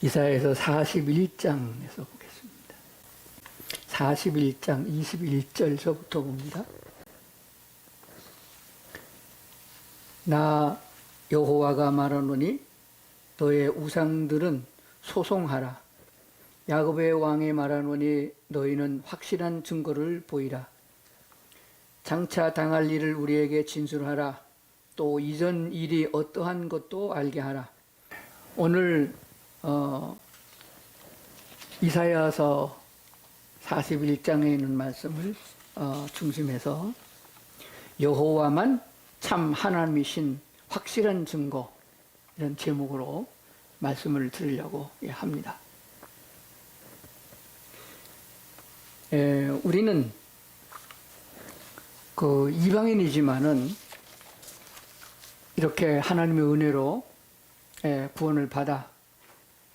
이사야서 41장에서 보겠습니다. 41장 21절서부터 봅니다. 나 여호와가 말하노니 너의 우상들은 소송하라. 야곱의 왕이 말하노니 너희는 확실한 증거를 보이라. 장차 당할 일을 우리에게 진술하라. 또 이전 일이 어떠한 것도 알게 하라. 오늘 이사야서 41장에 있는 말씀을 중심해서 여호와만 참 하나님이신 확실한 증거, 이런 제목으로 말씀을 드리려고 합니다. 우리는 이방인이지만은 이렇게 하나님의 은혜로 구원을 받아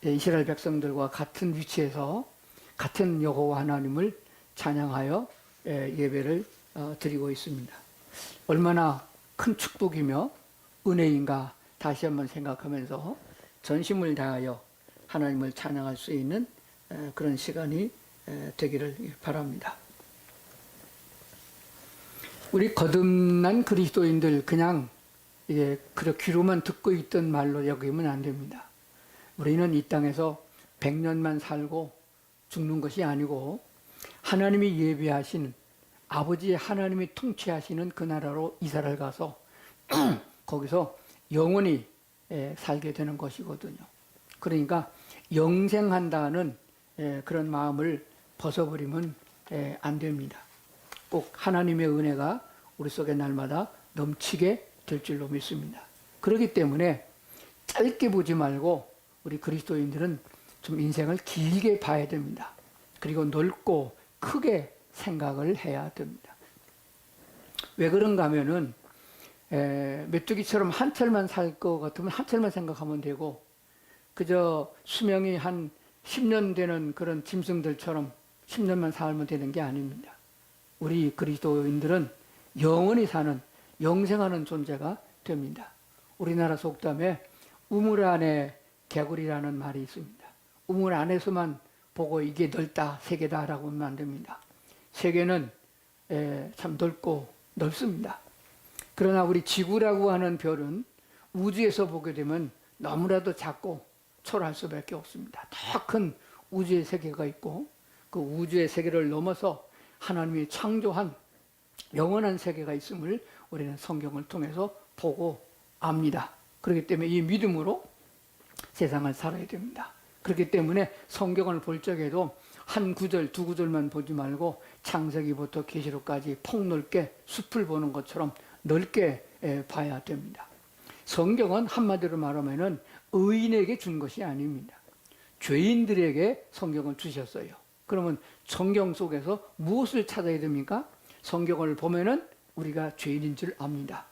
이스라엘 백성들과 같은 위치에서 같은 여호와 하나님을 찬양하여 예배를 드리고 있습니다. 얼마나 큰 축복이며 은혜인가 다시 한번 생각하면서 전심을 다하여 하나님을 찬양할 수 있는 그런 시간이 되기를 바랍니다. 우리 거듭난 그리스도인들 그냥 그렇게 귀로만 듣고 있던 말로 여기면 안 됩니다. 우리는 이 땅에서 100년만 살고 죽는 것이 아니고 하나님이 예비하신 아버지 하나님이 통치하시는 그 나라로 이사를 가서 거기서 영원히 살게 되는 것이거든요. 그러니까 영생한다는 그런 마음을 벗어버리면 안 됩니다. 꼭 하나님의 은혜가 우리 속에 날마다 넘치게 될 줄로 믿습니다. 그렇기 때문에 짧게 보지 말고 우리 그리스도인들은 좀 인생을 길게 봐야 됩니다. 그리고 넓고 크게 생각을 해야 됩니다. 왜 그런가 하면은 메뚜기처럼 한 철만 살 것 같으면 한 철만 생각하면 되고 그저 수명이 한 10년 되는 그런 짐승들처럼 10년만 살면 되는 게 아닙니다. 우리 그리스도인들은 영원히 사는 영생하는 존재가 됩니다. 우리나라 속담에 우물 안에 개구리라는 말이 있습니다. 우물 안에서만 보고 이게 넓다, 세계다 라고 하면 안 됩니다. 세계는 참 넓고 넓습니다. 그러나 우리 지구라고 하는 별은 우주에서 보게 되면 너무나도 작고 초라할 수밖에 없습니다. 더 큰 우주의 세계가 있고 그 우주의 세계를 넘어서 하나님이 창조한 영원한 세계가 있음을 우리는 성경을 통해서 보고 압니다. 그렇기 때문에 이 믿음으로 세상을 살아야 됩니다. 그렇기 때문에 성경을 볼 적에도 한 구절, 두 구절만 보지 말고 창세기부터 계시록까지 폭넓게 숲을 보는 것처럼 넓게 봐야 됩니다. 성경은 한마디로 말하면은 의인에게 준 것이 아닙니다. 죄인들에게 성경을 주셨어요. 그러면 성경 속에서 무엇을 찾아야 됩니까? 성경을 보면은 우리가 죄인인 줄 압니다.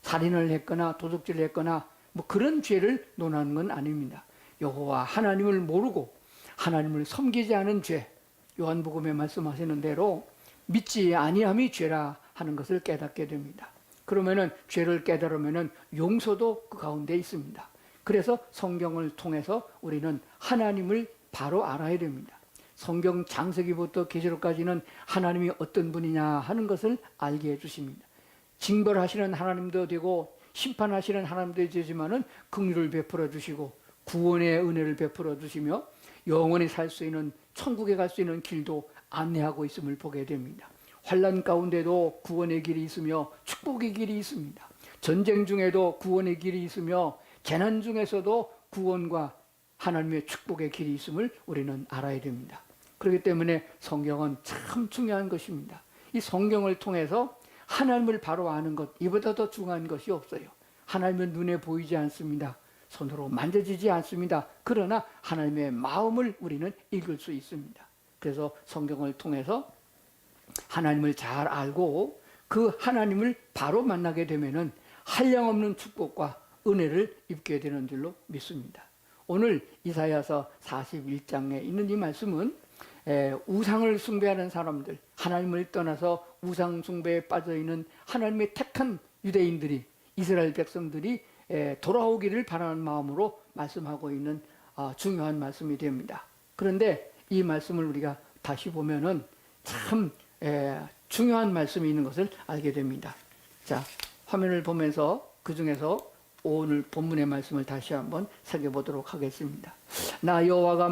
살인을 했거나 도둑질을 했거나 뭐 그런 죄를 논하는 건 아닙니다. 여호와 하나님을 모르고 하나님을 섬기지 않은 죄, 요한복음에 말씀하시는 대로 믿지 아니함이 죄라 하는 것을 깨닫게 됩니다. 그러면은 죄를 깨달으면은 용서도 그 가운데 있습니다. 그래서 성경을 통해서 우리는 하나님을 바로 알아야 됩니다. 성경 창세기부터 계시록까지는 하나님이 어떤 분이냐 하는 것을 알게 해주십니다. 징벌하시는 하나님도 되고 심판하시는 하나님도 되지만은 긍휼을 베풀어 주시고 구원의 은혜를 베풀어 주시며 영원히 살 수 있는 천국에 갈 수 있는 길도 안내하고 있음을 보게 됩니다. 환난 가운데도 구원의 길이 있으며 축복의 길이 있습니다. 전쟁 중에도 구원의 길이 있으며 재난 중에서도 구원과 하나님의 축복의 길이 있음을 우리는 알아야 됩니다. 그렇기 때문에 성경은 참 중요한 것입니다. 이 성경을 통해서 하나님을 바로 아는 것, 이보다 더 중요한 것이 없어요. 하나님은 눈에 보이지 않습니다. 손으로 만져지지 않습니다. 그러나 하나님의 마음을 우리는 읽을 수 있습니다. 그래서 성경을 통해서 하나님을 잘 알고 그 하나님을 바로 만나게 되면은 한량없는 축복과 은혜를 입게 되는 줄로 믿습니다. 오늘 이사야서 41장에 있는 이 말씀은 우상을 숭배하는 사람들, 하나님을 떠나서 우상 숭배에 빠져있는 하나님의 택한 유대인들이, 이스라엘 백성들이 돌아오기를 바라는 마음으로 말씀하고 있는 중요한 말씀이 됩니다. 그런데 이 말씀을 우리가 다시 보면은 참 중요한 말씀이 있는 것을 알게 됩니다. 자, 화면을 보면서 그 중에서 오늘 본문의 말씀을 다시 한번 살펴보도록 하겠습니다. 나 여호와가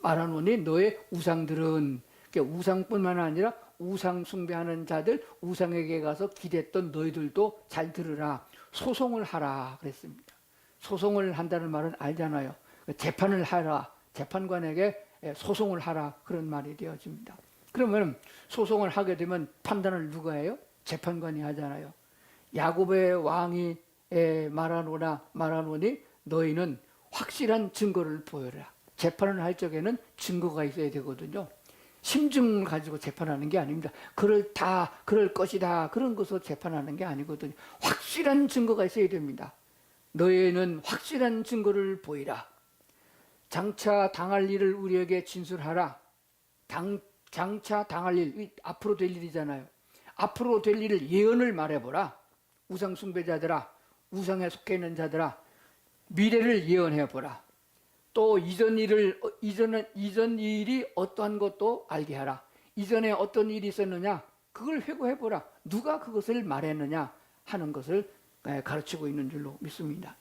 말하노니 너의 우상들은, 우상뿐만 아니라 우상 숭배하는 자들, 우상에게 가서 기댔던 너희들도 잘 들으라. 소송을 하라 그랬습니다. 소송을 한다는 말은 알잖아요. 재판을 하라. 재판관에게 소송을 하라. 그런 말이 되어집니다. 그러면 소송을 하게 되면 판단을 누가 해요? 재판관이 하잖아요. 야곱의 왕이 말하노니 너희는 확실한 증거를 보여라. 재판을 할 적에는 증거가 있어야 되거든요. 심증을 가지고 재판하는 게 아닙니다. 그럴 것이다. 그런 것으로 재판하는 게 아니거든요. 확실한 증거가 있어야 됩니다. 너희는 확실한 증거를 보이라. 장차 당할 일을 우리에게 진술하라. 장차 당할 일, 앞으로 될 일이잖아요. 앞으로 될 일을 예언을 말해보라. 우상 숭배자들아, 우상에 속해 있는 자들아, 미래를 예언해보라. 또 이전 일이 어떠한 것도 알게 하라. 이전에 어떤 일이 있었느냐, 그걸 회고해보라. 누가 그것을 말했느냐 하는 것을 가르치고 있는 줄로 믿습니다.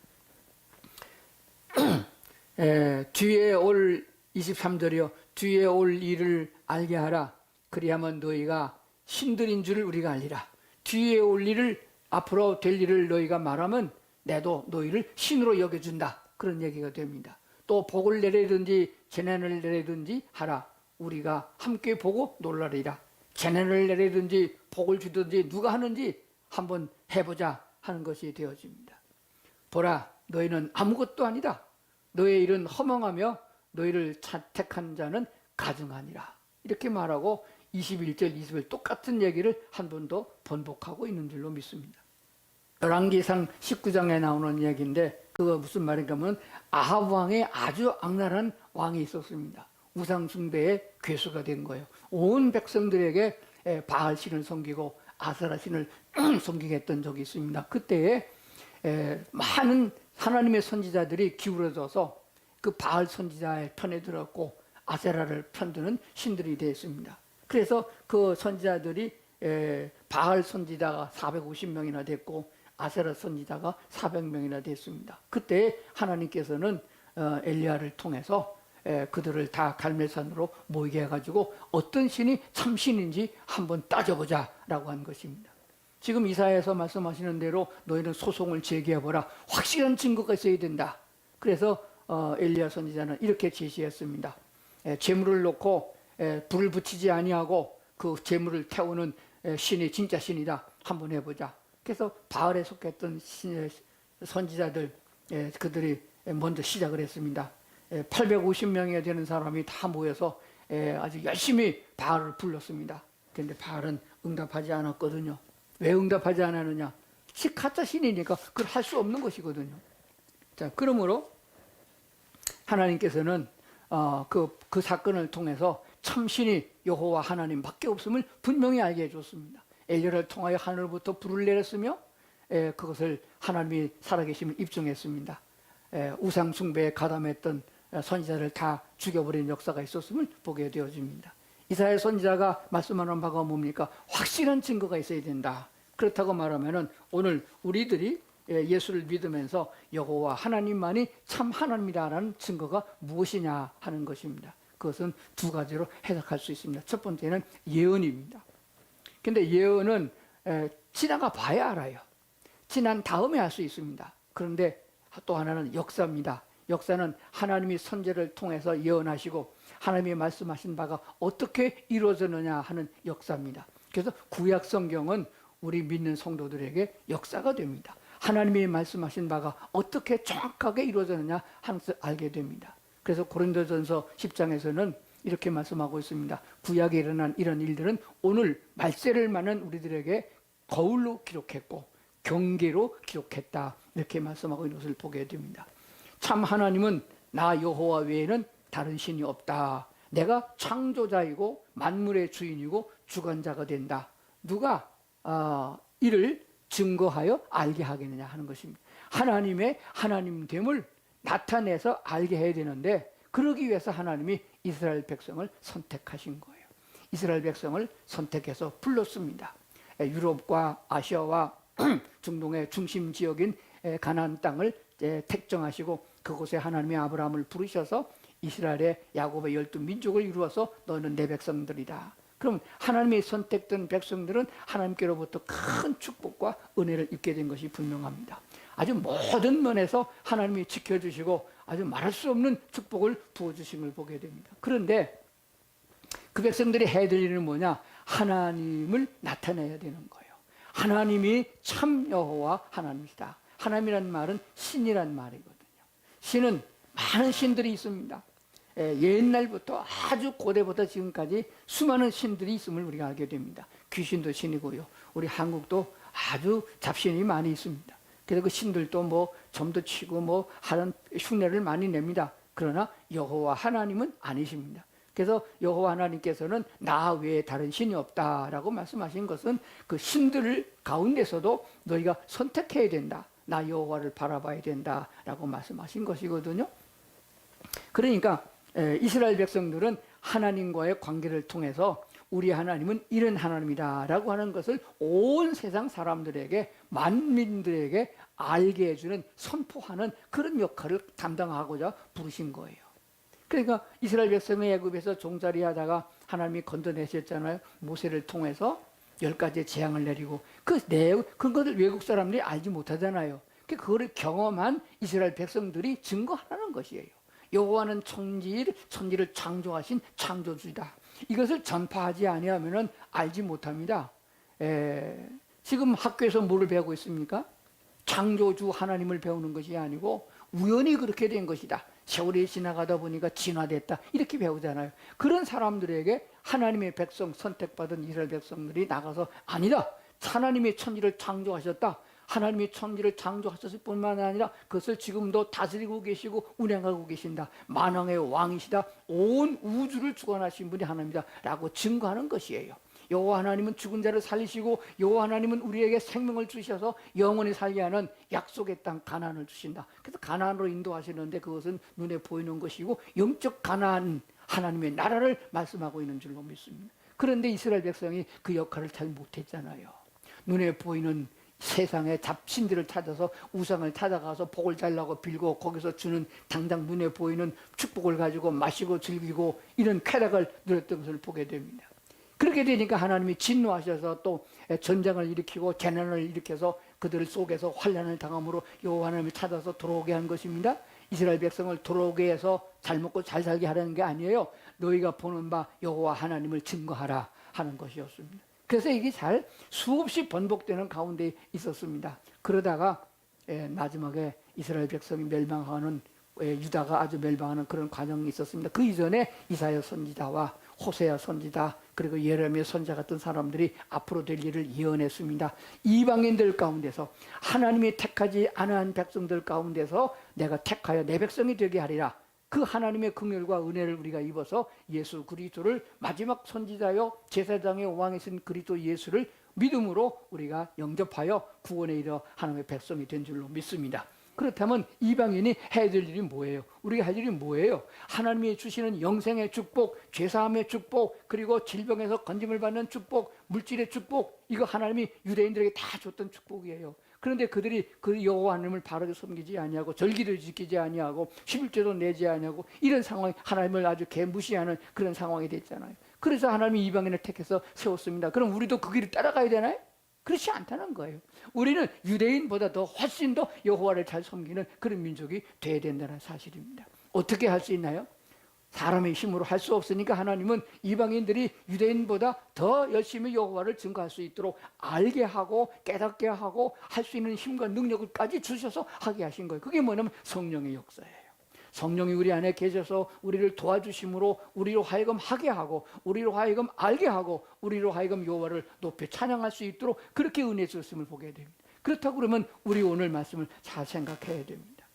뒤에 올 23절이요. 뒤에 올 일을 알게 하라. 그리하면 너희가 신들인 줄을 우리가 알리라. 뒤에 올 일을, 앞으로 될 일을 너희가 말하면 내도 너희를 신으로 여겨준다. 그런 얘기가 됩니다. 또 복을 내리든지 재난을 내리든지 하라. 우리가 함께 보고 놀라리라. 재난을 내리든지 복을 주든지 누가 하는지 한번 해보자 하는 것이 되어집니다. 보라, 너희는 아무것도 아니다. 너의 일은 허망하며 너희를 택한 자는 가증하니라. 이렇게 말하고 21절, 20절 똑같은 얘기를 한 번 더 번복하고 있는 줄로 믿습니다. 열왕기상 19장에 나오는 얘기인데 그거 무슨 말인가 하면 아합 왕의 아주 악랄한 왕이 있었습니다. 우상 숭배의 괴수가 된 거예요. 온 백성들에게 바알 신을 섬기고 아세라 신을 섬기게 했던 적이 있습니다. 그때에 많은 하나님의 선지자들이 기울어져서 그 바알 선지자의 편에 들었고 아세라를 편드는 신들이 되었습니다. 그래서 그 선지자들이 바알 선지자가 450명이나 됐고 아세라 선지자가 400명이나 됐습니다. 그때 하나님께서는 엘리야를 통해서 그들을 다 갈멜산으로 모이게 해가지고 어떤 신이 참신인지 한번 따져보자 라고 한 것입니다. 지금 이사야에서 말씀하시는 대로 너희는 소송을 제기해보라. 확실한 증거가 있어야 된다. 그래서 엘리야 선지자는 이렇게 제시했습니다. 재물을 놓고 불을 붙이지 아니하고 그 재물을 태우는 신이 진짜 신이다. 한번 해보자. 그래서 바알에 속했던 선지자들 그들이 먼저 시작을 했습니다. 850명이 되는 사람이 다 모여서 아주 열심히 바알을 불렀습니다. 그런데 바알은 응답하지 않았거든요. 왜 응답하지 않았느냐? 가짜 신이니까 그걸 할 수 없는 것이거든요. 자, 그러므로 하나님께서는 그 사건을 통해서 참신이 여호와 하나님밖에 없음을 분명히 알게 해줬습니다. 엘리야를 통하여 하늘부터 불을 내렸으며 그것을 하나님이 살아계심을 입증했습니다. 우상 숭배에 가담했던 선지자를 다 죽여버리는 역사가 있었음을 보게 되어집니다. 이사야 선지자가 말씀하는 바가 뭡니까? 확실한 증거가 있어야 된다. 그렇다고 말하면은 오늘 우리들이 예수를 믿으면서 여호와 하나님만이 참 하나님이라는 증거가 무엇이냐 하는 것입니다. 그것은 두 가지로 해석할 수 있습니다. 첫 번째는 예언입니다. 근데 예언은 지나가 봐야 알아요. 지난 다음에 할 수 있습니다. 그런데 또 하나는 역사입니다. 역사는 하나님이 선지자를 통해서 예언하시고 하나님이 말씀하신 바가 어떻게 이루어졌느냐 하는 역사입니다. 그래서 구약 성경은 우리 믿는 성도들에게 역사가 됩니다. 하나님이 말씀하신 바가 어떻게 정확하게 이루어졌느냐 하는 것을 알게 됩니다. 그래서 고린도전서 10장에서는 이렇게 말씀하고 있습니다. 구약에 일어난 이런 일들은 오늘 말세를 맞는 우리들에게 거울로 기록했고 경계로 기록했다. 이렇게 말씀하고 있는 것을 보게 됩니다. 참 하나님은 나 여호와 외에는 다른 신이 없다. 내가 창조자이고 만물의 주인이고 주관자가 된다. 누가 이를 증거하여 알게 하겠느냐 하는 것입니다. 하나님의 하나님됨을 나타내서 알게 해야 되는데 그러기 위해서 하나님이 이스라엘 백성을 선택하신 거예요. 이스라엘 백성을 선택해서 불렀습니다. 유럽과 아시아와 중동의 중심 지역인 가나안 땅을 택정하시고 그곳에 하나님이 아브라함을 부르셔서 이스라엘의 야곱의 12민족을 이루어서 너는 내 백성들이다. 그럼 하나님의 선택된 백성들은 하나님께로부터 큰 축복과 은혜를 입게 된 것이 분명합니다. 아주 모든 면에서 하나님이 지켜주시고 아주 말할 수 없는 축복을 부어주심을 보게 됩니다. 그런데 그 백성들이 해야 될 일은 뭐냐? 하나님을 나타내야 되는 거예요. 하나님이 참 여호와 하나님이시다. 하나님이란 말은 신이란 말이거든요. 신은 많은 신들이 있습니다. 옛날부터 아주 고대부터 지금까지 수많은 신들이 있음을 우리가 알게 됩니다. 귀신도 신이고요. 우리 한국도 아주 잡신이 많이 있습니다. 그래서 그 신들도 뭐 점도 치고 뭐 하는 흉내를 많이 냅니다. 그러나 여호와 하나님은 아니십니다. 그래서 여호와 하나님께서는 나 외에 다른 신이 없다라고 말씀하신 것은 그 신들 가운데서도 너희가 선택해야 된다. 나 여호와를 바라봐야 된다라고 말씀하신 것이거든요. 그러니까 이스라엘 백성들은 하나님과의 관계를 통해서 우리 하나님은 이런 하나님이다라고 하는 것을 온 세상 사람들에게 만민들에게 알게 해주는 선포하는 그런 역할을 담당하고자 부르신 거예요. 그러니까 이스라엘 백성의 애굽에서 종살이하다가 하나님이 건져내셨잖아요. 모세를 통해서 10가지의 재앙을 내리고 그것을 외국 사람들이 알지 못하잖아요. 그거를 경험한 이스라엘 백성들이 증거하는 것이에요. 여호와는 천지를 창조하신 창조주이다. 이것을 전파하지 아니하면 알지 못합니다. 지금 학교에서 뭐를 배우고 있습니까? 창조주 하나님을 배우는 것이 아니고 우연히 그렇게 된 것이다. 세월이 지나가다 보니까 진화됐다. 이렇게 배우잖아요. 그런 사람들에게 하나님의 백성, 선택받은 이스라엘 백성들이 나가서 아니다. 하나님이 천지를 창조하셨다. 하나님이 천지를 창조하셨을 뿐만 아니라 그것을 지금도 다스리고 계시고 운행하고 계신다. 만왕의 왕이시다. 온 우주를 주관하신 분이 하나님이다 라고 증거하는 것이에요. 여호와 하나님은 죽은 자를 살리시고 여호와 하나님은 우리에게 생명을 주셔서 영원히 살게 하는 약속의 땅 가나안을 주신다. 그래서 가나안으로 인도하시는데 그것은 눈에 보이는 것이고 영적 가나안 하나님의 나라를 말씀하고 있는 줄로 믿습니다. 그런데 이스라엘 백성이 그 역할을 잘 못했잖아요. 눈에 보이는 세상의 잡신들을 찾아서 우상을 찾아가서 복을 달라고 빌고 거기서 주는 당장 눈에 보이는 축복을 가지고 마시고 즐기고 이런 쾌락을 누렸던 것을 보게 됩니다. 그렇게 되니까 하나님이 진노하셔서 또 전쟁을 일으키고 재난을 일으켜서 그들 속에서 환난을 당함으로 여호와 하나님을 찾아서 돌아오게 한 것입니다. 이스라엘 백성을 돌아오게 해서 잘 먹고 잘 살게 하라는 게 아니에요. 너희가 보는 바 여호와 하나님을 증거하라 하는 것이었습니다. 그래서 이게 잘 수없이 번복되는 가운데 있었습니다. 그러다가 마지막에 이스라엘 백성이 멸망하는 유다가 아주 멸망하는 그런 과정이 있었습니다. 그 이전에 이사야 선지자와 호세아 선지자 그리고 예레미야 선지자 같은 사람들이 앞으로 될 일을 예언했습니다. 이방인들 가운데서 하나님이 택하지 않은 백성들 가운데서 내가 택하여 내 백성이 되게 하리라. 그 하나님의 긍휼과 은혜를 우리가 입어서 예수 그리스도를 마지막 선지자요 제사장의 왕이신 그리스도 예수를 믿음으로 우리가 영접하여 구원에 이르러 하나님의 백성이 된 줄로 믿습니다. 그렇다면 이방인이 해야 될 일이 뭐예요? 우리가 할 일이 뭐예요? 하나님이 주시는 영생의 축복, 죄사함의 축복, 그리고 질병에서 건짐을 받는 축복, 물질의 축복, 이거 하나님이 유대인들에게 다 줬던 축복이에요. 그런데 그들이 그 여호와 하나님을 바르게 섬기지 아니하고 절기를 지키지 아니하고 11조도 내지 아니하고 이런 상황이 하나님을 아주 개무시하는 그런 상황이 됐잖아요. 그래서 하나님이 이방인을 택해서 세웠습니다. 그럼 우리도 그 길을 따라가야 되나요? 그렇지 않다는 거예요. 우리는 유대인보다 더 훨씬 더 여호와를 잘 섬기는 그런 민족이 돼야 된다는 사실입니다. 어떻게 할 수 있나요? 사람의 힘으로 할 수 없으니까 하나님은 이방인들이 유대인보다 더 열심히 여호와를 증거할 수 있도록 알게 하고 깨닫게 하고 할 수 있는 힘과 능력을까지 주셔서 하게 하신 거예요. 그게 뭐냐면 성령의 역사예요. 성령이 우리 안에 계셔서 우리를 도와주심으로 우리로 하여금 하게 하고 우리로 하여금 알게 하고 우리로 하여금 여호와를 높여 찬양할 수 있도록 그렇게 은혜 주셨음을 보게 됩니다. 그렇다고 그러면 우리 오늘 말씀을 잘 생각해야 됩니다.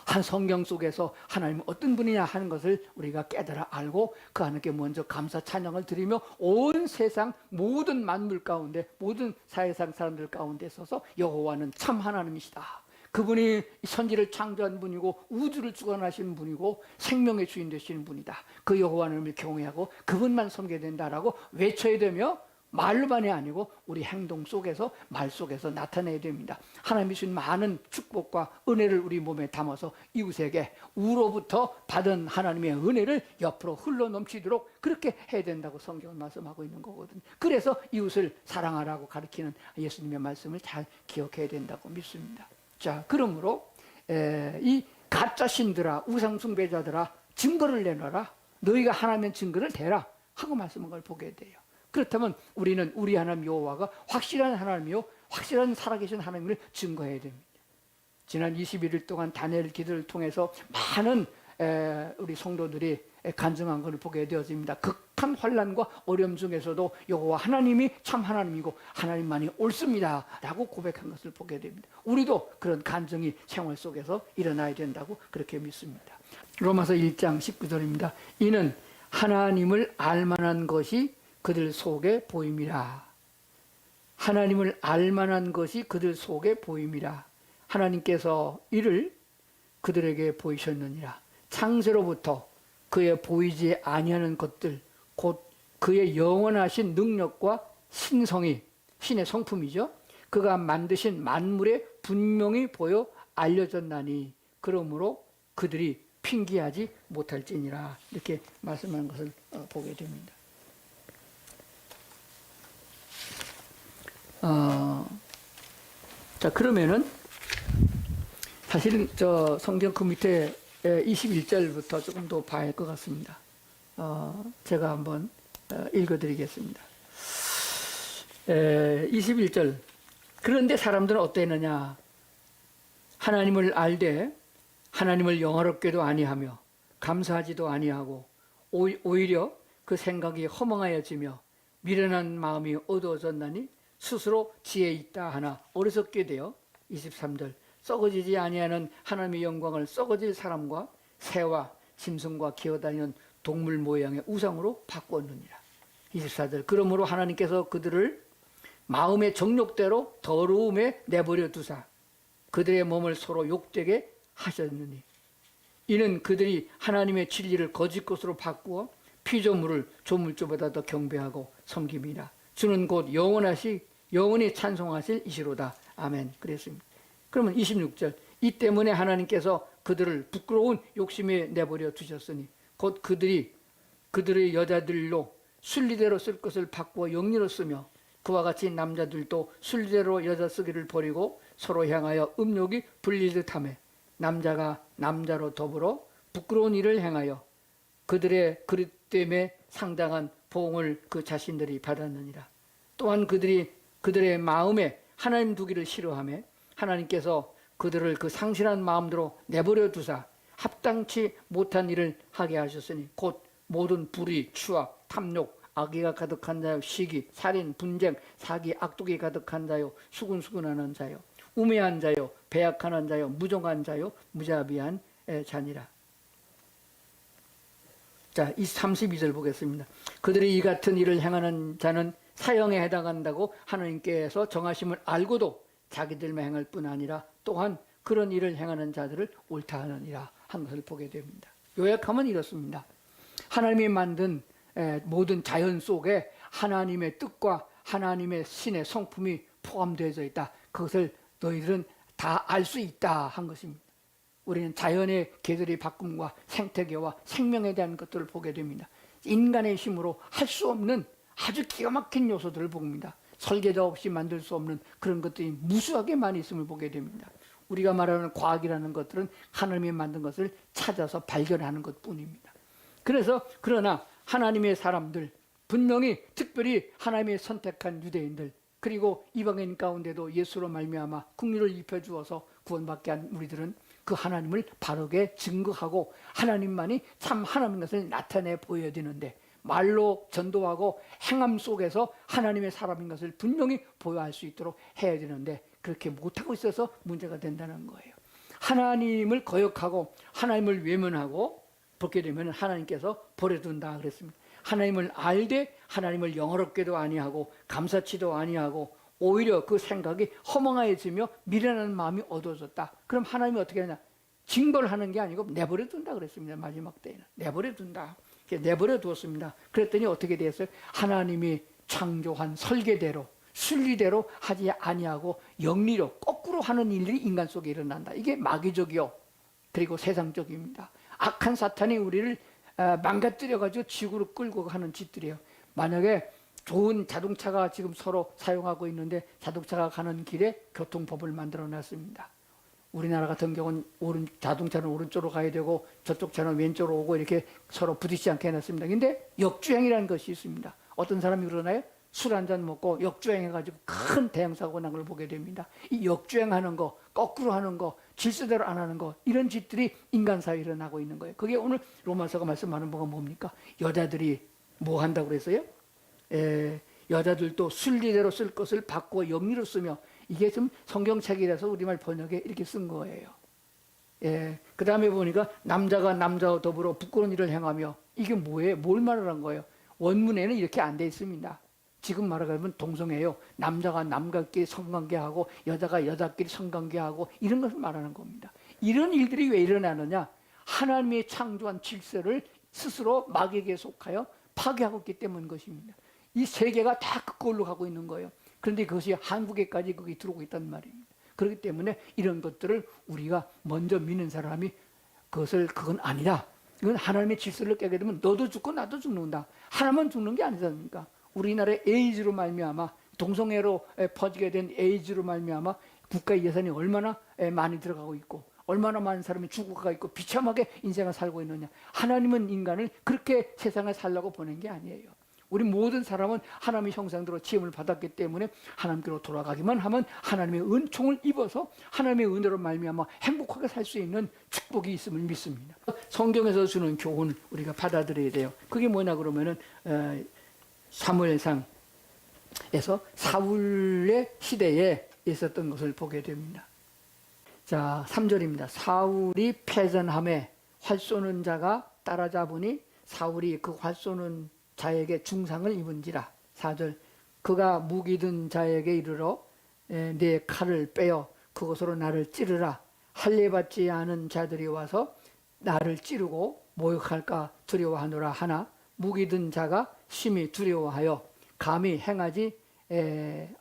한 성경 속에서 하나님은 어떤 분이냐 하는 것을 우리가 깨달아 알고 그 하나님께 먼저 감사 찬양을 드리며 온 세상 모든 만물 가운데 모든 사회상 사람들 가운데 서서 여호와는 참 하나님이시다. 그분이 선지를 창조한 분이고 우주를 주관하시는 분이고 생명의 주인 되시는 분이다. 그 여호와 하나님을 경외하고 그분만 섬겨야 된다라고 외쳐야 되며 말로만이 아니고 우리 행동 속에서 말 속에서 나타내야 됩니다. 하나님이 주신 많은 축복과 은혜를 우리 몸에 담아서 이웃에게 우로부터 받은 하나님의 은혜를 옆으로 흘러넘치도록 그렇게 해야 된다고 성경은 말씀하고 있는 거거든요. 그래서 이웃을 사랑하라고 가르치는 예수님의 말씀을 잘 기억해야 된다고 믿습니다. 자, 그러므로 이 가짜 신들아, 우상 숭배자들아, 증거를 내놔라. 너희가 하나님의 증거를 대라 하고 말씀한 걸 보게 돼요. 그렇다면 우리는 우리 하나님 여호와가 확실한 하나님이요 확실한 살아계신 하나님을 증거해야 됩니다. 지난 21일 동안 다니엘 기도를 통해서 많은 우리 성도들이 간증한 것을 보게 되어집니다. 극한 환난과 어려움 중에서도 여호와 하나님이 참 하나님이고 하나님만이 옳습니다 라고 고백한 것을 보게 됩니다. 우리도 그런 간증이 생활 속에서 일어나야 된다고 그렇게 믿습니다. 로마서 1장 19절입니다. 이는 하나님을 알만한 것이 그들 속에 보임이라. 하나님을 알만한 것이 그들 속에 보임이라. 하나님께서 이를 그들에게 보이셨느니라. 창세로부터 그의 보이지 아니하는 것들 곧 그의 영원하신 능력과 신성이 신의 성품이죠. 그가 만드신 만물에 분명히 보여 알려졌나니 그러므로 그들이 핑계하지 못할지니라. 이렇게 말씀하는 것을 보게 됩니다. 자, 그러면은 사실은 저 성경 그 밑에 21절부터 조금 더 봐야 할 것 같습니다. 제가 한번 읽어드리겠습니다. 21절. 그런데 사람들은 어떠했느냐? 하나님을 알되 하나님을 영화롭게도 아니하며 감사하지도 아니하고 오히려 그 생각이 허망하여지며 미련한 마음이 어두워졌나니 스스로 지혜 있다 하나 어리석게 되어 23절 썩어지지 아니하는 하나님의 영광을 썩어질 사람과 새와 짐승과 기어다니는 동물 모양의 우상으로 바꾸었느니라. 24절 그러므로 하나님께서 그들을 마음의 정욕대로 더러움에 내버려 두사 그들의 몸을 서로 욕되게 하셨느니 이는 그들이 하나님의 진리를 거짓 것으로 바꾸어 피조물을 조물주보다 더 경배하고 섬김이라. 주는 곧 영원히 찬송하실 이시로다. 아멘. 그랬습니다. 그러면 26절 이 때문에 하나님께서 그들을 부끄러운 욕심에 내버려 두셨으니 곧 그들의 여자들로 순리대로 쓸 것을 바꾸어 영리로 쓰며 그와 같이 남자들도 순리대로 여자 쓰기를 버리고 서로 향하여 음욕이 불릴 듯하며 남자가 남자로 더불어 부끄러운 일을 행하여 그들의 그릇 때문에 상당한 보응을 그 자신들이 받았느니라. 또한 그들의 마음에 하나님 두기를 싫어하며 하나님께서 그들을 그 상실한 마음대로 내버려 두사 합당치 못한 일을 하게 하셨으니 곧 모든 불의, 추악, 탐욕, 악의가 가득한 자요, 시기, 살인, 분쟁, 사기, 악독이 가득한 자요, 수군수군하는 자요, 우매한 자요, 배약한 자요, 무정한 자요, 무자비한 자니라. 자, 이 32절 보겠습니다. 그들이 이 같은 일을 행하는 자는 사형에 해당한다고 하나님께서 정하심을 알고도 자기들만 행할 뿐 아니라 또한 그런 일을 행하는 자들을 옳다 하느니라 한 것을 보게 됩니다. 요약하면 이렇습니다. 하나님이 만든 모든 자연 속에 하나님의 뜻과 하나님의 신의 성품이 포함되어 있다. 그것을 너희들은 다 알 수 있다 한 것입니다. 우리는 자연의 계절의 바꿈과 생태계와 생명에 대한 것들을 보게 됩니다. 인간의 힘으로 할 수 없는 아주 기가 막힌 요소들을 봅니다. 설계자 없이 만들 수 없는 그런 것들이 무수하게 많이 있음을 보게 됩니다. 우리가 말하는 과학이라는 것들은 하나님이 만든 것을 찾아서 발견하는 것뿐입니다. 그러나 하나님의 사람들, 분명히 특별히 하나님의 선택한 유대인들, 그리고 이방인 가운데도 예수로 말미암아 국리를 입혀주어서 구원받게 한 우리들은 그 하나님을 바르게 증거하고 하나님만이 참 하나님인 것을 나타내 보여야 되는데 말로 전도하고 행함 속에서 하나님의 사람인 것을 분명히 보여할 수 있도록 해야 되는데 그렇게 못하고 있어서 문제가 된다는 거예요. 하나님을 거역하고 하나님을 외면하고 보게 되면 하나님께서 버려둔다 그랬습니다. 하나님을 알되 하나님을 영어롭게도 아니하고 감사치도 아니하고 오히려 그 생각이 허망해지며 미련한 마음이 어두워졌다. 그럼 하나님이 어떻게 하냐? 징벌하는 게 아니고 내버려 둔다 그랬습니다. 마지막 때에는 내버려 둔다. 내버려 두었습니다. 그랬더니 어떻게 됐어요? 하나님이 창조한 설계대로 순리대로 하지 아니하고 영리로 거꾸로 하는 일들이 인간 속에 일어난다. 이게 마귀적이요 그리고 세상적입니다. 악한 사탄이 우리를 망가뜨려 가지고 지구로 끌고 가는 짓들이에요. 만약에 좋은 자동차가 지금 서로 사용하고 있는데 자동차가 가는 길에 교통법을 만들어 놨습니다. 우리나라 같은 경우는 자동차는 오른쪽으로 가야 되고 저쪽 차는 왼쪽으로 오고 이렇게 서로 부딪히지 않게 해놨습니다. 근데 역주행이라는 것이 있습니다. 어떤 사람이 그러나요? 술 한잔 먹고 역주행해가지고 큰 대형사고 난 걸 보게 됩니다. 이 역주행하는 거, 거꾸로 하는 거, 질서대로 안 하는 거, 이런 짓들이 인간 사회에 일어나고 있는 거예요. 그게 오늘 로마서가 말씀하는 바가 뭡니까? 여자들이 뭐 한다고 그랬어요? 여자들도 순리대로 쓸 것을 바꾸어 영리로 쓰며, 이게 좀 성경책이라서 우리말 번역에 이렇게 쓴 거예요. 그 다음에 보니까 남자가 남자와 더불어 부끄러운 일을 행하며, 이게 뭐예요? 뭘 말하는 거예요? 원문에는 이렇게 안 돼 있습니다. 지금 말하자면 동성애요. 남자가 남자끼리 성관계하고 여자가 여자끼리 성관계하고 이런 것을 말하는 겁니다. 이런 일들이 왜 일어나느냐? 하나님의 창조한 질서를 스스로 마귀에게 속하여 파괴하고 있기 때문인 것입니다. 이 세계가 다 그걸로 가고 있는 거예요. 그런데 그것이 한국에까지 거기 들어오고 있단 말입니다. 그렇기 때문에 이런 것들을 우리가 먼저 믿는 사람이 그건 아니다. 이건 하나님의 질서를 깨게 되면 너도 죽고 나도 죽는다. 하나만 죽는 게 아니지 않습니까? 우리나라의 에이즈로 말미암아 동성애로 퍼지게 된 에이즈로 말미암아 국가 예산이 얼마나 많이 들어가고 있고 얼마나 많은 사람이 죽어가 있고 비참하게 인생을 살고 있느냐. 하나님은 인간을 그렇게 세상에 살라고 보낸 게 아니에요. 우리 모든 사람은 하나님의 형상대로 지음을 받았기 때문에 하나님께로 돌아가기만 하면 하나님의 은총을 입어서 하나님의 은혜로 말미암아 행복하게 살 수 있는 축복이 있음을 믿습니다. 성경에서 주는 교훈 우리가 받아들여야 돼요. 그게 뭐냐 그러면은 사무엘상에서 사울의 시대에 있었던 것을 보게 됩니다. 자, 3절입니다. 사울이 패전함에 활 쏘는 자가 따라잡으니 사울이 그 활 쏘는 자에게 중상을 입은지라. 4절, 그가 무기 든 자에게 이르러 내 칼을 빼어 그것으로 나를 찌르라. 할례받지 않은 자들이 와서 나를 찌르고 모욕할까 두려워하노라 하나 무기 든 자가 심히 두려워하여 감히 행하지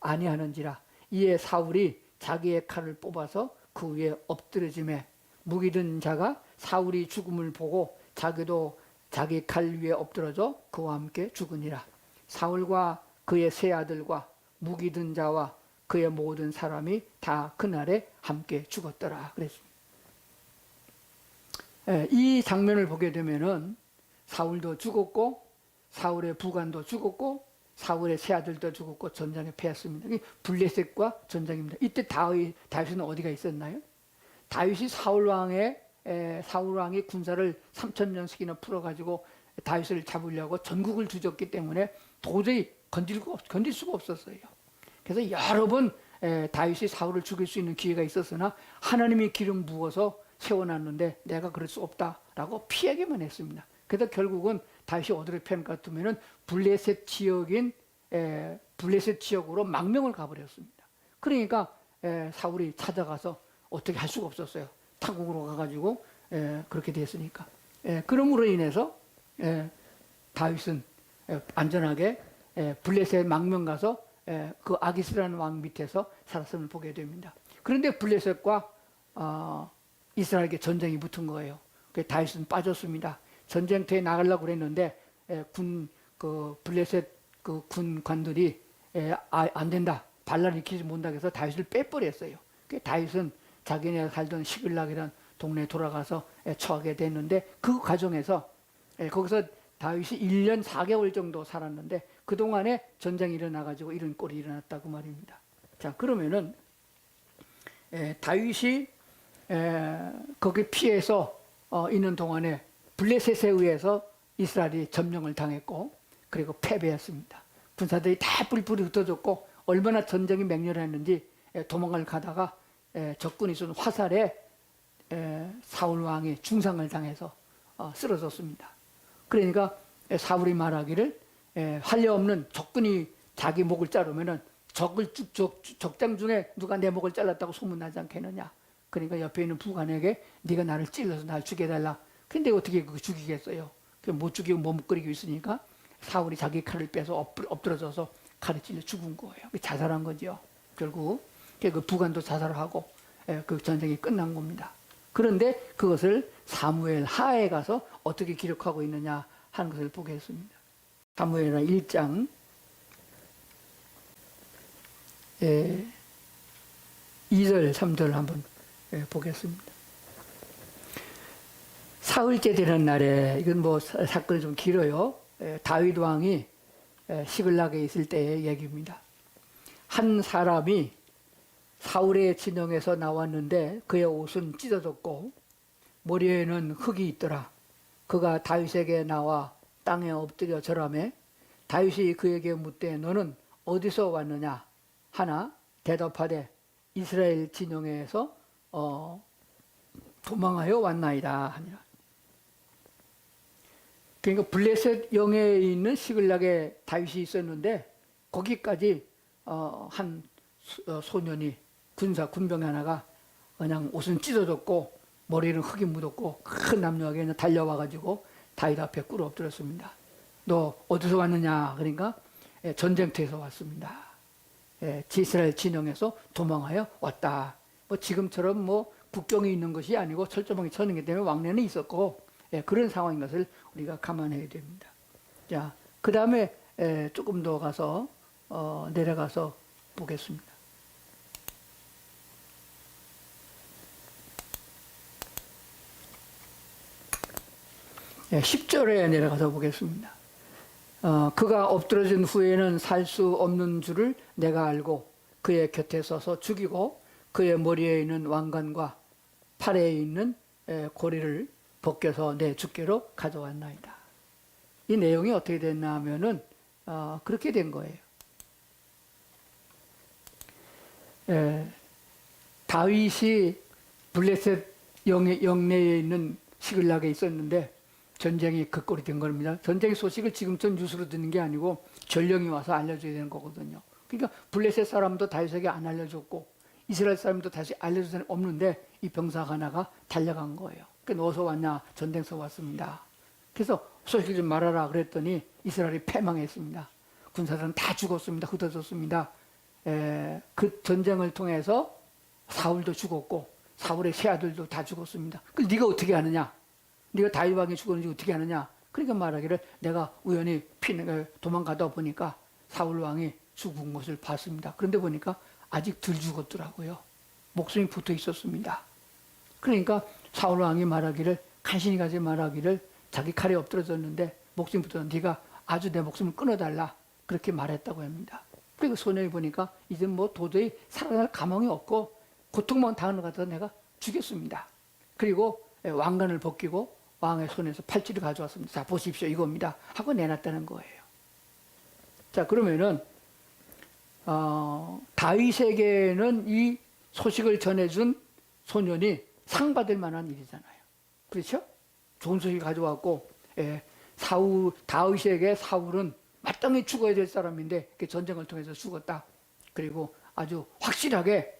아니하는지라. 이에 사울이 자기의 칼을 뽑아서 그 위에 엎드려지매 무기 든 자가 사울이 죽음을 보고 자기도 자기 칼 위에 엎드러져 그와 함께 죽으니라. 사울과 그의 세 아들과 무기 든 자와 그의 모든 사람이 다 그날에 함께 죽었더라 그랬습니다. 이 장면을 보게 되면은 사울도 죽었고 사울의 부관도 죽었고 사울의 세 아들도 죽었고 전쟁에 패했습니다. 블레셋과 전쟁입니다. 이때 다윗은 어디가 있었나요? 다윗이 사울 왕이 군사를 3,000명씩이나 풀어가지고 다윗을 잡으려고 전국을 뒤졌기 때문에 도저히 건질 수가 없었어요. 그래서 여러 번 다윗이 사울을 죽일 수 있는 기회가 있었으나 하나님이 기름 부어서 세워놨는데 내가 그럴 수 없다라고 피하기만 했습니다. 그래서 결국은 다윗이 어디를 패는 것 같으면은 블레셋 지역으로 망명을 가버렸습니다. 그러니까 사울이 찾아가서 어떻게 할 수가 없었어요. 타국으로 가가지고 그렇게 됐으니까. 그러므로 인해서 다윗은 안전하게 블레셋 망명 가서 그 아기스라는 왕 밑에서 살았음을 보게 됩니다. 그런데 블레셋과 이스라엘에게 전쟁이 붙은 거예요. 다윗은 빠졌습니다. 전쟁터에 나가려고 그랬는데 블레셋 그 군관들이 안 된다. 반란을 일으키지 못한다고 해서 다윗을 빼버렸어요. 다윗은 자기네가 살던 시글락이라는 동네에 돌아가서 처하게 됐는데 그 과정에서 거기서 다윗이 1년 4개월 정도 살았는데 그동안에 전쟁이 일어나가지고 이런 꼴이 일어났다고 말입니다. 자, 그러면은 다윗이 거기 피해서 있는 동안에 블레셋에 의해서 이스라엘이 점령을 당했고 그리고 패배했습니다. 군사들이 다 뿔뿔이 흩어졌고 얼마나 전쟁이 맹렬했는지 도망을 가다가 적군이 쏜 화살에 사울 왕이 중상을 당해서 쓰러졌습니다. 그러니까 사울이 말하기를 할례 없는 적군이 자기 목을 자르면은 적장 중에 누가 내 목을 잘랐다고 소문나지 않겠느냐. 그러니까 옆에 있는 부관에게 네가 나를 찔러서 날 죽여달라. 근데 어떻게 그거 죽이겠어요? 못 죽이고 머뭇거리고 있으니까 사울이 자기 칼을 빼서 엎드러져서 칼을 찔려 죽은 거예요. 자살한 거죠. 결국 그 부관도 자살하고 그 전쟁이 끝난 겁니다. 그런데 그것을 사무엘 하에 가서 어떻게 기록하고 있느냐 하는 것을 보겠습니다. 사무엘하 1장 2절 3절 한번 보겠습니다. 사흘째 되는 날에, 이건 뭐 사건이 좀 길어요. 다윗 왕이 시글락에 있을 때의 얘기입니다. 한 사람이 사울의 진영에서 나왔는데 그의 옷은 찢어졌고 머리에는 흙이 있더라. 그가 다윗에게 나와 땅에 엎드려 절하매 다윗이 그에게 묻되 너는 어디서 왔느냐 하나 대답하되 이스라엘 진영에서 도망하여 왔나이다 하니라. 그러니까 블레셋 영에 있는 시글락에 다윗이 있었는데 거기까지 한 소년이 군병 하나가 그냥 옷은 찢어졌고 머리는 흙이 묻었고 큰 남녀에게 그냥 달려와가지고 다윗 앞에 꿇어 엎드렸습니다. 너 어디서 왔느냐? 그러니까 전쟁터에서 왔습니다. 이스라엘 진영에서 도망하여 왔다. 뭐 지금처럼 뭐 국경이 있는 것이 아니고 철조망이 쳐는 게 때문에 왕래는 있었고 그런 상황인 것을 우리가 감안해야 됩니다. 자, 그 다음에 조금 더 가서 내려가서 보겠습니다. 10절에 내려가서 보겠습니다. 그가 엎드러진 후에는 살 수 없는 줄을 내가 알고 그의 곁에 서서 죽이고 그의 머리에 있는 왕관과 팔에 있는 고리를 벗겨서 내 주께로 가져왔나이다. 이 내용이 어떻게 됐나 하면은 그렇게 된 거예요. 다윗이 블레셋 영내에 있는 시글락에 있었는데 전쟁이 그 꼴이 된 겁니다. 전쟁 소식을 지금쯤 뉴스로 듣는 게 아니고 전령이 와서 알려줘야 되는 거거든요. 그러니까 블레셋 사람도 다윗에게 안 알려줬고 이스라엘 사람도 다시 알려줄 사람이 없는데 이 병사가 하나가 달려간 거예요. 그러니까 어디서 왔냐? 전쟁에서 왔습니다. 그래서 소식을 좀 말하라 그랬더니 이스라엘이 패망했습니다. 군사들은 다 죽었습니다. 흩어졌습니다. 그 전쟁을 통해서 사울도 죽었고 사울의 세 아들도 다 죽었습니다. 그럼 네가 어떻게 하느냐? 네가 다윗 왕이 죽었는지 어떻게 하느냐? 그러니까 말하기를 내가 우연히 도망가다 보니까 사울 왕이 죽은 것을 봤습니다. 그런데 보니까 아직 덜 죽었더라고요. 목숨이 붙어 있었습니다. 그러니까 사울 왕이 말하기를 간신히 가지 말하기를 자기 칼에 엎드러졌는데 목숨이 붙어 네가 아주 내 목숨을 끊어달라 그렇게 말했다고 합니다. 그리고 소년이 보니까 이제 뭐 도저히 살아날 가망이 없고 고통만 당하는 것 같아서 내가 죽였습니다. 그리고 왕관을 벗기고 왕의 손에서 팔찌를 가져왔습니다. 자 보십시오 이겁니다 하고 내놨다는 거예요. 자 그러면은 다윗에게는 이 소식을 전해준 소년이 상 받을 만한 일이잖아요. 그렇죠? 좋은 소식 가져왔고 다윗에게 사울은 마땅히 죽어야 될 사람인데 전쟁을 통해서 죽었다. 그리고 아주 확실하게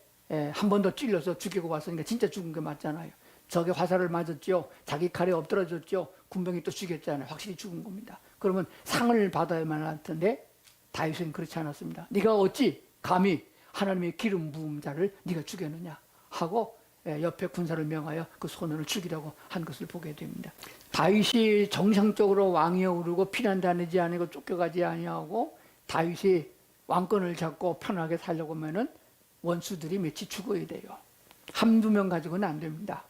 한 번 더 찔러서 죽이고 왔으니까 진짜 죽은 게 맞잖아요. 적의 화살을 맞았죠. 자기 칼에 엎드러졌죠. 군병이 또 죽였잖아요. 확실히 죽은 겁니다. 그러면 상을 받아야만 할 텐데 다윗은 그렇지 않았습니다. 네가 어찌 감히 하나님의 기름 부은 자를 네가 죽였느냐 하고 옆에 군사를 명하여 그 소년을 죽이라고 한 것을 보게 됩니다. 다윗이 정상적으로 왕위에 오르고 피난다니지 아니고 쫓겨가지 아니하고 다윗이 왕권을 잡고 편하게 살려고 하면은 원수들이 몇이 죽어야 돼요. 한두 명 가지고는 안 됩니다.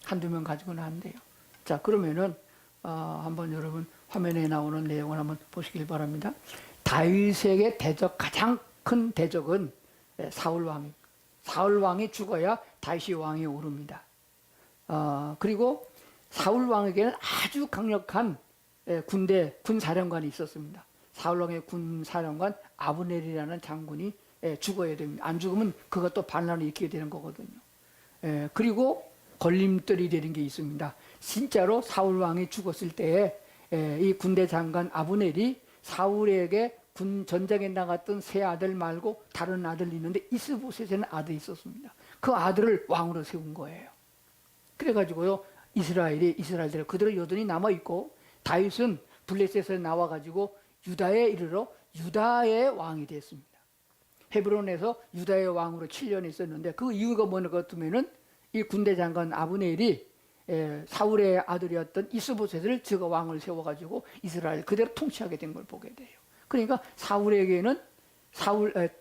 한두 명 가지고는 안 돼요. 자 그러면은 한번 여러분 화면에 나오는 내용을 한번 보시길 바랍니다. 다윗에게 가장 큰 대적은 사울 왕입니다. 사울 왕이 죽어야 다윗이 왕에 오릅니다. 그리고 사울 왕에게는 아주 강력한 군사령관이 있었습니다. 사울 왕의 군사령관 아브넬이라는 장군이 죽어야 됩니다. 안 죽으면 그것도 반란을 일으키게 되는 거거든요. 그리고 걸림돌이 되는 게 있습니다. 진짜로 사울 왕이 죽었을 때에 이 군대 장관 아브넬이 사울에게 군 전장에 나갔던 세 아들 말고 다른 아들이 있는데 이스보셋에는 아들이 있었습니다. 그 아들을 왕으로 세운 거예요. 그래가지고요 이스라엘들이 그대로 여전히 남아 있고 다윗은 블레셋에서 나와가지고 유다에 이르러 유다의 왕이 됐습니다. 헤브론에서 유다의 왕으로 7년 있었는데 그 이유가 뭐냐 같으면은 이 군대 장관 아브넬이 사울의 아들이었던 이스보셋을 제가 왕을 세워가지고 이스라엘 그대로 통치하게 된 걸 보게 돼요. 그러니까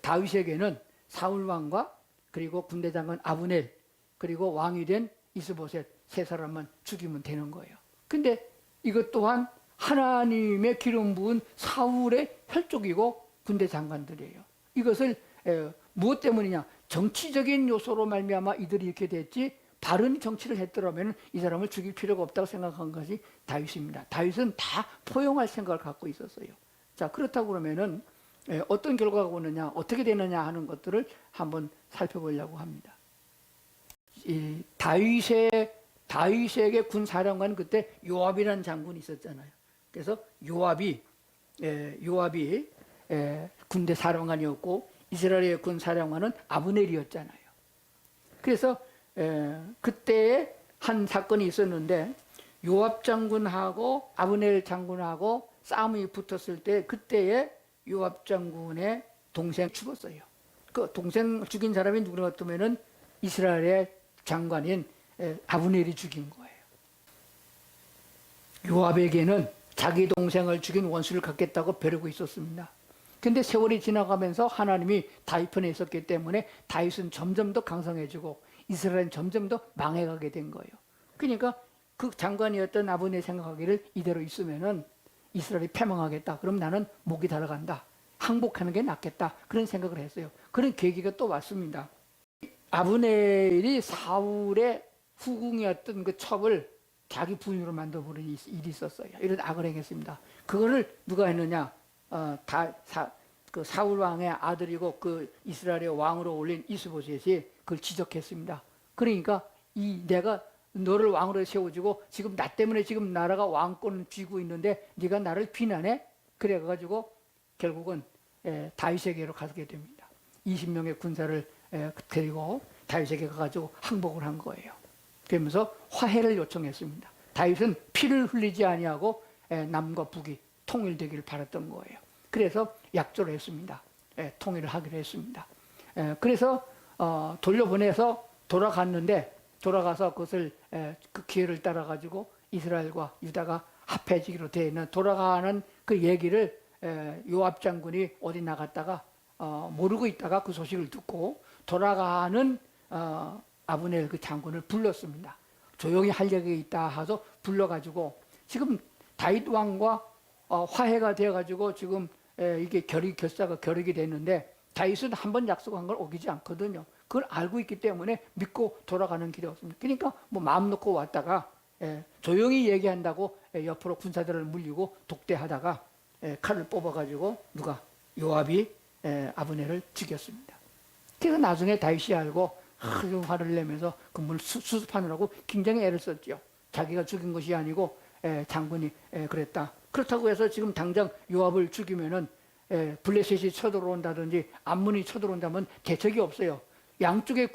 다윗에게는 사울 왕과 그리고 군대 장관 아브넬 그리고 왕이 된 이스보셋 세 사람만 죽이면 되는 거예요. 근데 이것 또한 하나님의 기름 부은 사울의 혈족이고 군대 장관들이에요. 이것을 무엇 때문이냐? 정치적인 요소로 말미암아 이들이 이렇게 됐지 바른 정치를 했더라면 이 사람을 죽일 필요가 없다고 생각한 것이 다윗입니다. 다윗은 다 포용할 생각을 갖고 있었어요. 자, 그렇다고 그러면은 어떤 결과가 오느냐, 어떻게 되느냐 하는 것들을 한번 살펴보려고 합니다. 이 다윗에게 군사령관 그때 요압이라는 장군이 있었잖아요. 그래서 요압이 군대 사령관이었고 이스라엘의 군사령관은 아브넬이었잖아요. 그래서 그때에 한 사건이 있었는데 요압 장군하고 아브넬 장군하고 싸움이 붙었을 때 그때에 요압 장군의 동생 죽었어요. 그 동생 죽인 사람이 누구냐 같으면은 이스라엘의 장관인 아브넬이 죽인 거예요. 요압에게는 자기 동생을 죽인 원수를 갚겠다고 벼르고 있었습니다. 근데 세월이 지나가면서 하나님이 다윗 편에 있었기 때문에 다윗은 점점 더 강성해지고 이스라엘은 점점 더 망해가게 된 거예요. 그러니까 그 장관이었던 아브넬이 생각하기를 이대로 있으면은 이스라엘이 패망하겠다. 그럼 나는 목이 달아간다. 항복하는 게 낫겠다. 그런 생각을 했어요. 그런 계기가 또 왔습니다. 아브넬이 사울의 후궁이었던 그 첩을 자기 부인으로 만들어버린 일이 있었어요. 이런 악을 행했습니다. 그거를 누가 했느냐? 그 사울 왕의 아들이고 그 이스라엘의 왕으로 올린 이스보셋이 그걸 지적했습니다. 그러니까 내가 너를 왕으로 세워주고 지금 나 때문에 지금 나라가 왕권을 쥐고 있는데 네가 나를 비난해? 그래가지고 결국은 다윗에게로 가게 됩니다. 20명의 군사를 데리고 다윗에게 가가지고 항복을 한 거예요. 그러면서 화해를 요청했습니다. 다윗은 피를 흘리지 아니하고 남과 북이 통일되기를 바랐던 거예요. 그래서 약조를 했습니다. 통일을 하기로 했습니다. 그래서 돌려보내서 돌아가서 그것을 그 기회를 따라 가지고 이스라엘과 유다가 합해지기로 되어 있는 돌아가는 그 얘기를 요압 장군이 어디 나갔다가 모르고 있다가 그 소식을 듣고 돌아가는 아브넬 그 장군을 불렀습니다. 조용히 할 얘기 있다 하서 불러가지고 지금 다윗 왕과 화해가 되어가지고 지금 이게 결사가 결의가 됐는데 다윗은 한 번 약속한 걸 어기지 않거든요. 그걸 알고 있기 때문에 믿고 돌아가는 길이 없습니다. 그러니까 뭐 마음 놓고 왔다가 조용히 얘기한다고 옆으로 군사들을 물리고 독대하다가 칼을 뽑아가지고 요압이 아브넬을 죽였습니다. 그래서 나중에 다윗이 알고 화를 내면서 그 물 수습하느라고 굉장히 애를 썼죠. 자기가 죽인 것이 아니고 장군이 그랬다. 그렇다고 해서 지금 당장 요압을 죽이면은 블레셋이 쳐들어온다든지 암몬이 쳐들어온다면 대책이 없어요. 양쪽의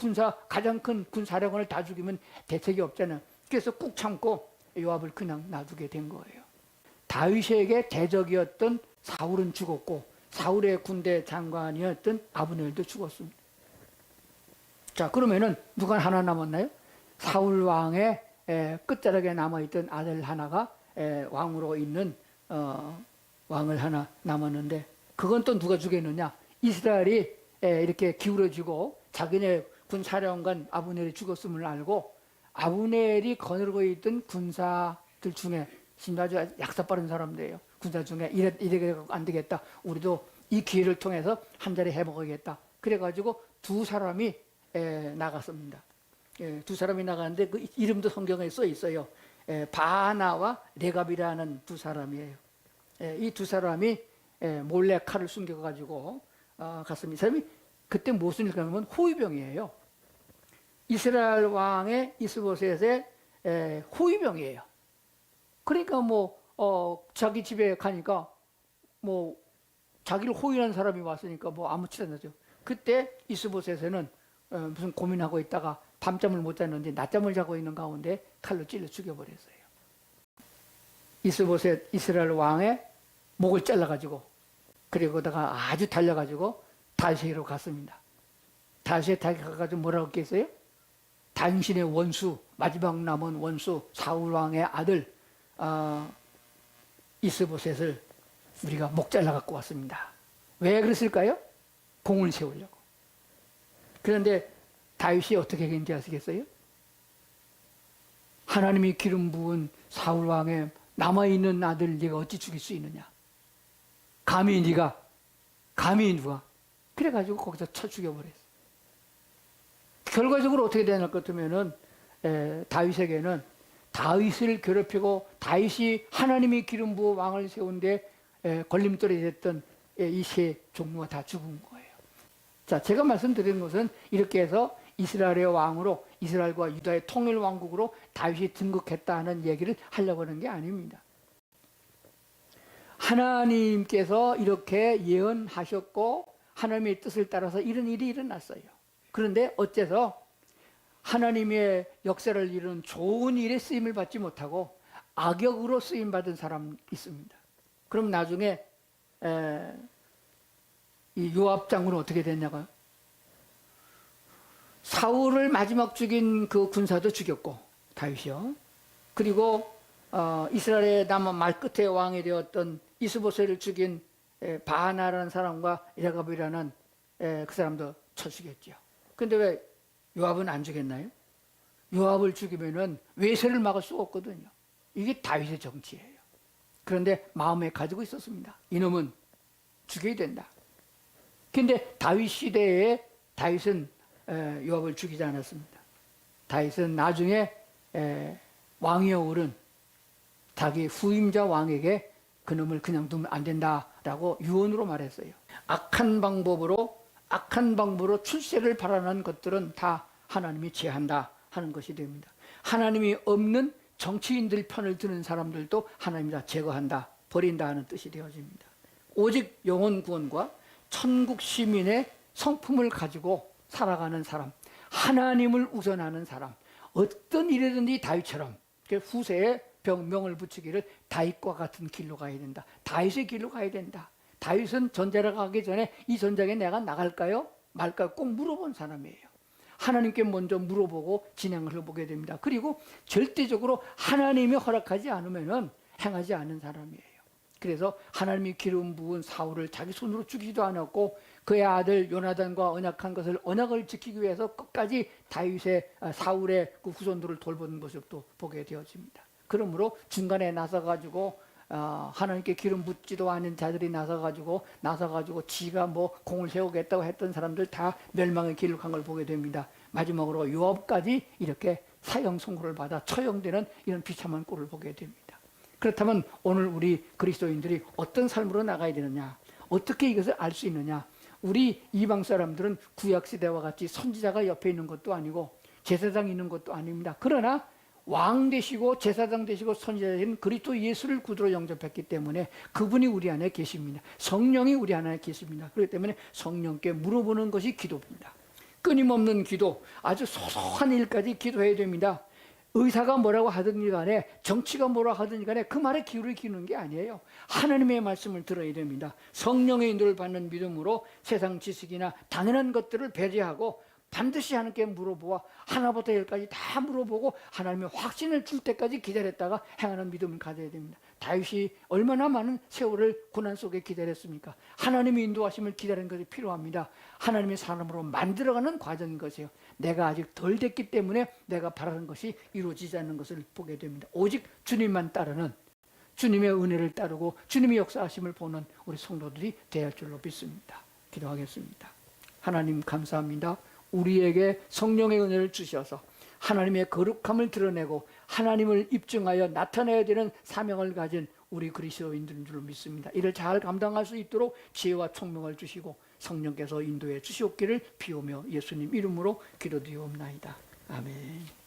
가장 큰 군사령관을 다 죽이면 대책이 없잖아요. 그래서 꾹 참고 요압을 그냥 놔두게 된 거예요. 다윗에게 대적이었던 사울은 죽었고 사울의 군대 장관이었던 아브넬도 죽었습니다. 자, 그러면은 누가 하나 남았나요? 사울 왕의 끝자락에 남아있던 아들 하나가 왕으로 있는 왕을 하나 남았는데 그건 또 누가 죽였느냐? 이스라엘이 이렇게 기울어지고 자기네 군사령관 아브넬이 죽었음을 알고 아브넬이 거느리고 있던 군사들 중에 아주 약사 빠른 사람들이에요. 군사 중에 이래 안 되겠다. 우리도 이 기회를 통해서 한 자리 해먹어야겠다. 그래가지고 두 사람이 나갔습니다. 두 사람이 나가는데 그 이름도 성경에 써 있어요. 바하나와 레갑이라는 두 사람이에요. 이 두 사람이 몰래 칼을 숨겨가지고 갔습니다. 이 사람이 그때 무슨 일을 하면 호위병이에요. 이스라엘 왕의 이스보셋의 자기를 호위하는 사람이 왔으니까 뭐 아무렇지도 않죠. 그때 이스보셋은 무슨 고민하고 있다가 밤잠을 못 잤는데 낮잠을 자고 있는 가운데 칼로 찔러 죽여버렸어요. 이스보셋 이스라엘 왕의 목을 잘라가지고, 그리고 거다가 아주 달려가지고 다윗에게로 갔습니다. 다윗에 가가지고 뭐라고 했겠어요? 당신의 원수, 마지막 남은 원수 사울 왕의 아들 이스보셋을 우리가 목 잘라 갖고 왔습니다. 왜 그랬을까요? 공을 세우려고. 그런데 다윗이 어떻게 했는지 아시겠어요? 하나님이 기름 부은 사울 왕의 남아있는 아들 네가 어찌 죽일 수 있느냐? 감히 네가, 감히 누가? 그래가지고 거기서 쳐 죽여버렸어. 결과적으로 어떻게 되냐 같으면은 다윗에게는 다윗을 괴롭히고 다윗이 하나님이 기름 부어 왕을 세운데 걸림돌이 됐던 이 세 종류가 다 죽은 거예요. 자, 제가 말씀드리는 것은 이렇게 해서 이스라엘의 왕으로, 이스라엘과 유다의 통일 왕국으로 다윗이 등극했다는 얘기를 하려고 하는 게 아닙니다. 하나님께서 이렇게 예언하셨고 하나님의 뜻을 따라서 이런 일이 일어났어요. 그런데 어째서 하나님의 역사를 이룬 좋은 일에 쓰임을 받지 못하고 악역으로 쓰임받은 사람이 있습니다. 그럼 나중에 이 요압 장군은 어떻게 됐냐고요? 사울을 마지막 죽인 그 군사도 죽였고, 다윗이요. 그리고 이스라엘의 남은 말끝의 왕이 되었던 이스보셋을 죽인 바하나라는 사람과 레갑이라는 그 사람도 쳐 죽였죠. 근데 왜 요압은 안 죽였나요? 요압을 죽이면은 외세를 막을 수가 없거든요. 이게 다윗의 정치예요. 그런데 마음에 가지고 있었습니다. 이놈은 죽여야 된다. 근데 다윗 시대에 다윗은 요압을 죽이지 않았습니다. 다윗은 나중에 왕위에 오른 자기 후임자 왕에게 그놈을 그냥 두면 안 된다라고 유언으로 말했어요. 악한 방법으로 출세를 바라는 것들은 다 하나님이 제한다 하는 것이 됩니다. 하나님이 없는 정치인들 편을 드는 사람들도 하나님이 다 제거한다, 버린다 하는 뜻이 되어집니다. 오직 영혼 구원과 천국 시민의 성품을 가지고 살아가는 사람, 하나님을 우선하는 사람, 어떤 일이든지 다윗처럼 후세에 명을 붙이기를 다윗과 같은 길로 가야 된다. 다윗의 길로 가야 된다. 다윗은 전쟁에 가기 전에 이 전쟁에 내가 나갈까요? 말까요? 꼭 물어본 사람이에요. 하나님께 먼저 물어보고 진행을 해보게 됩니다. 그리고 절대적으로 하나님이 허락하지 않으면 행하지 않는 사람이에요. 그래서 하나님이 기름 부은 사울을 자기 손으로 죽이지도 않았고 그의 아들 요나단과 언약한 것을 언약을 지키기 위해서 끝까지 다윗의 사울의 그 후손들을 돌보는 모습도 보게 되어집니다. 그러므로 중간에 나서가지고 하나님께 기름 붓지도 않은 자들이 나서가지고 지가 뭐 공을 세우겠다고 했던 사람들 다 멸망의 길을 간 걸 보게 됩니다. 마지막으로 요압까지 이렇게 사형 선고를 받아 처형되는 이런 비참한 꼴을 보게 됩니다. 그렇다면 오늘 우리 그리스도인들이 어떤 삶으로 나가야 되느냐, 어떻게 이것을 알 수 있느냐. 우리 이방 사람들은 구약시대와 같이 선지자가 옆에 있는 것도 아니고 제사장 있는 것도 아닙니다. 그러나 왕 되시고 제사장 되시고 선지자인 그리스도 예수를 구주로 영접했기 때문에 그분이 우리 안에 계십니다. 성령이 우리 안에 계십니다. 그렇기 때문에 성령께 물어보는 것이 기도입니다. 끊임없는 기도, 아주 소소한 일까지 기도해야 됩니다. 의사가 뭐라고 하든지 간에, 정치가 뭐라고 하든지 간에 그 말에 귀를 기는 게 아니에요. 하나님의 말씀을 들어야 됩니다. 성령의 인도를 받는 믿음으로 세상 지식이나 당연한 것들을 배제하고 반드시 하나님께 물어보아 하나부터 열까지 다 물어보고 하나님의 확신을 줄 때까지 기다렸다가 행하는 믿음을 가져야 됩니다. 다윗이 얼마나 많은 세월을 고난 속에 기다렸습니까? 하나님의 인도하심을 기다리는 것이 필요합니다. 하나님의 사람으로 만들어가는 과정인 것이에요. 내가 아직 덜 됐기 때문에 내가 바라는 것이 이루어지지 않는 것을 보게 됩니다. 오직 주님만 따르는, 주님의 은혜를 따르고 주님의 역사하심을 보는 우리 성도들이 되어야 할 줄로 믿습니다. 기도하겠습니다. 하나님 감사합니다. 우리에게 성령의 은혜를 주셔서 하나님의 거룩함을 드러내고 하나님을 입증하여 나타내야 되는 사명을 가진 우리 그리스도인들인 줄 믿습니다. 이를 잘 감당할 수 있도록 지혜와 총명을 주시고 성령께서 인도해 주시옵기를 비오며 예수님 이름으로 기도드리옵나이다. 아멘.